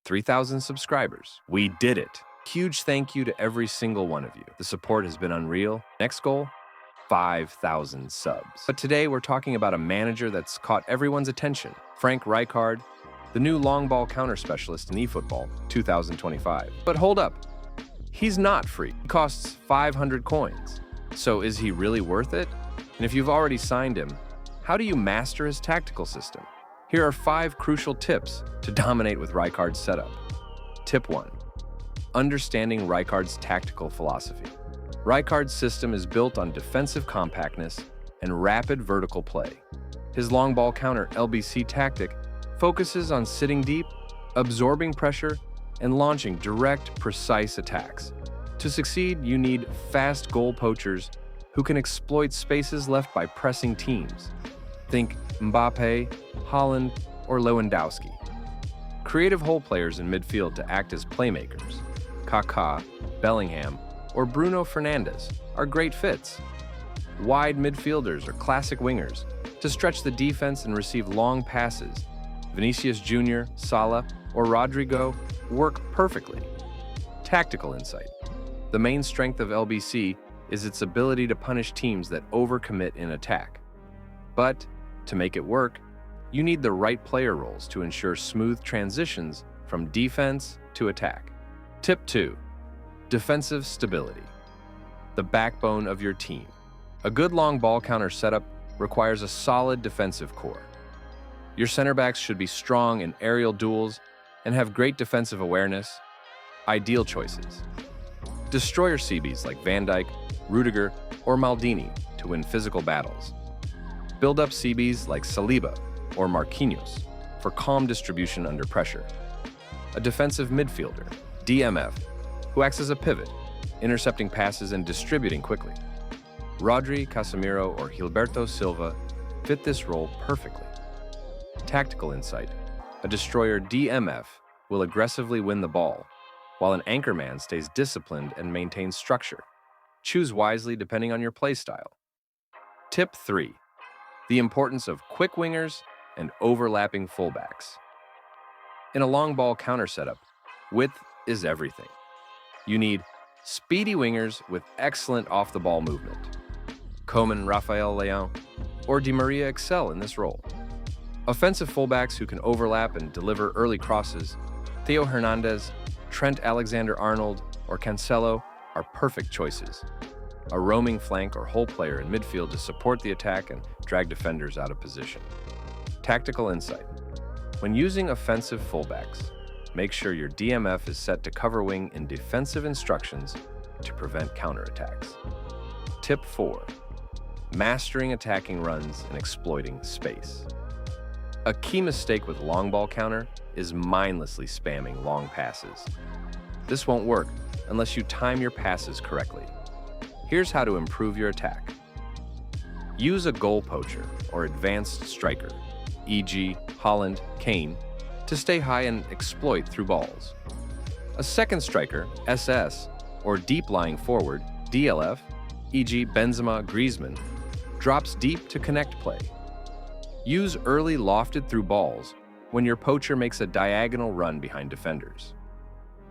3,000 subscribers. We did it. Huge thank you to every single one of you. The support has been unreal. Next goal, 5,000 subs. But today we're talking about a manager that's caught everyone's attention. Frank Rijkaard, the new long ball counter specialist in eFootball 2025. But hold up, he's not free. He costs 500 coins. So is he really worth it? And if you've already signed him, how do you master his tactical system? Here are 5 crucial tips to dominate with Rijkaard's setup. Tip 1. Understanding Rijkaard's tactical philosophy. Rijkaard's system is built on defensive compactness and rapid vertical play. His long ball counter LBC tactic focuses on sitting deep, absorbing pressure, and launching direct, precise attacks. To succeed, you need fast goal poachers who can exploit spaces left by pressing teams. Think Mbappe, Haaland, or Lewandowski. Creative hole players in midfield to act as playmakers. Kaká, Bellingham, or Bruno Fernandes are great fits. Wide midfielders or classic wingers to stretch the defense and receive long passes. Vinicius Jr., Salah, or Rodrigo work perfectly. Tactical insight. The main strength of LBC is its ability to punish teams that overcommit in attack. But to make it work, you need the right player roles to ensure smooth transitions from defense to attack. Tip 2. Defensive stability. The backbone of your team. A good long ball counter setup requires a solid defensive core. Your center backs should be strong in aerial duels and have great defensive awareness. Ideal choices. Destroyer CBs like Van Dijk, Rudiger, or Maldini to win physical battles. Build up CBs like Saliba or Marquinhos for calm distribution under pressure. A defensive midfielder, DMF, who acts as a pivot, intercepting passes and distributing quickly. Rodri, Casemiro, or Gilberto Silva fit this role perfectly. Tactical insight. A destroyer DMF will aggressively win the ball, while an anchorman stays disciplined and maintains structure. Choose wisely depending on your playstyle. Tip 3. The importance of quick wingers and overlapping fullbacks. In a long ball counter setup, width is everything. You need speedy wingers with excellent off-the-ball movement. Koeman, Rafael Leão, or Di Maria excel in this role. Offensive fullbacks who can overlap and deliver early crosses, Theo Hernandez, Trent Alexander-Arnold, or Cancelo are perfect choices. A roaming flank or hole player in midfield to support the attack and drag defenders out of position. Tactical insight. When using offensive fullbacks, make sure your DMF is set to cover wing in defensive instructions to prevent counterattacks. Tip 4. Mastering attacking runs and exploiting space. A key mistake with long ball counter is mindlessly spamming long passes. This won't work unless you time your passes correctly. Here's how to improve your attack. Use a goal poacher or advanced striker, e.g. Haaland, Kane, to stay high and exploit through balls. A second striker, SS, or deep-lying forward, DLF, e.g. Benzema, Griezmann, drops deep to connect play. Use early lofted through balls when your poacher makes a diagonal run behind defenders.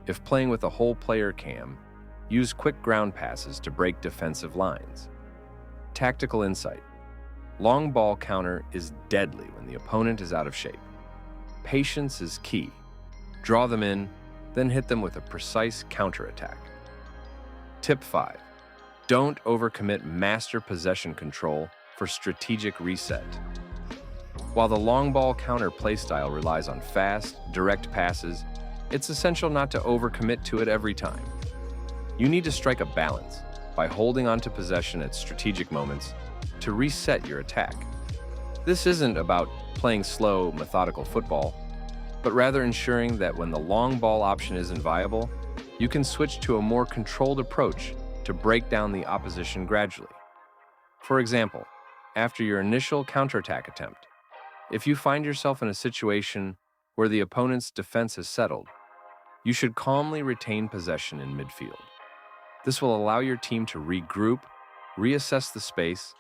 If playing with a whole player cam, use quick ground passes to break defensive lines. Tactical insight. Long ball counter is deadly when the opponent is out of shape. Patience is key. Draw them in, then hit them with a precise counterattack. Tip 5. Don't overcommit master possession control for strategic reset. While the long ball counter playstyle relies on fast, direct passes, it's essential not to overcommit to it every time. You need to strike a balance by holding onto possession at strategic moments to reset your attack. This isn't about playing slow, methodical football, but rather ensuring that when the long ball option isn't viable, you can switch to a more controlled approach to break down the opposition gradually. For example, after your initial counterattack attempt, if you find yourself in a situation where the opponent's defense has settled, you should calmly retain possession in midfield. This will allow your team to regroup, reassess the space,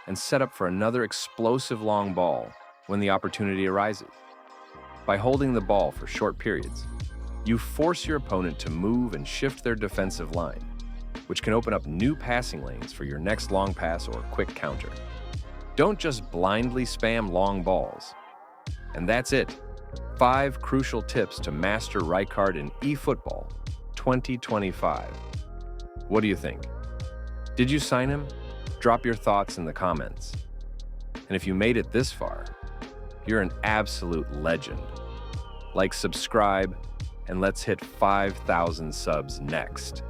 and set up for another explosive long ball when the opportunity arises. By holding the ball for short periods, You force your opponent to move and shift their defensive line, which can open up new passing lanes for your next long pass or quick counter. Don't just blindly spam long balls. And that's it. 5 crucial tips to master Rijkaard in eFootball 2025. What do you think? Did you sign him? Drop your thoughts in the comments. And if you made it this far, you're an absolute legend. Like, subscribe, and let's hit 5,000 subs next.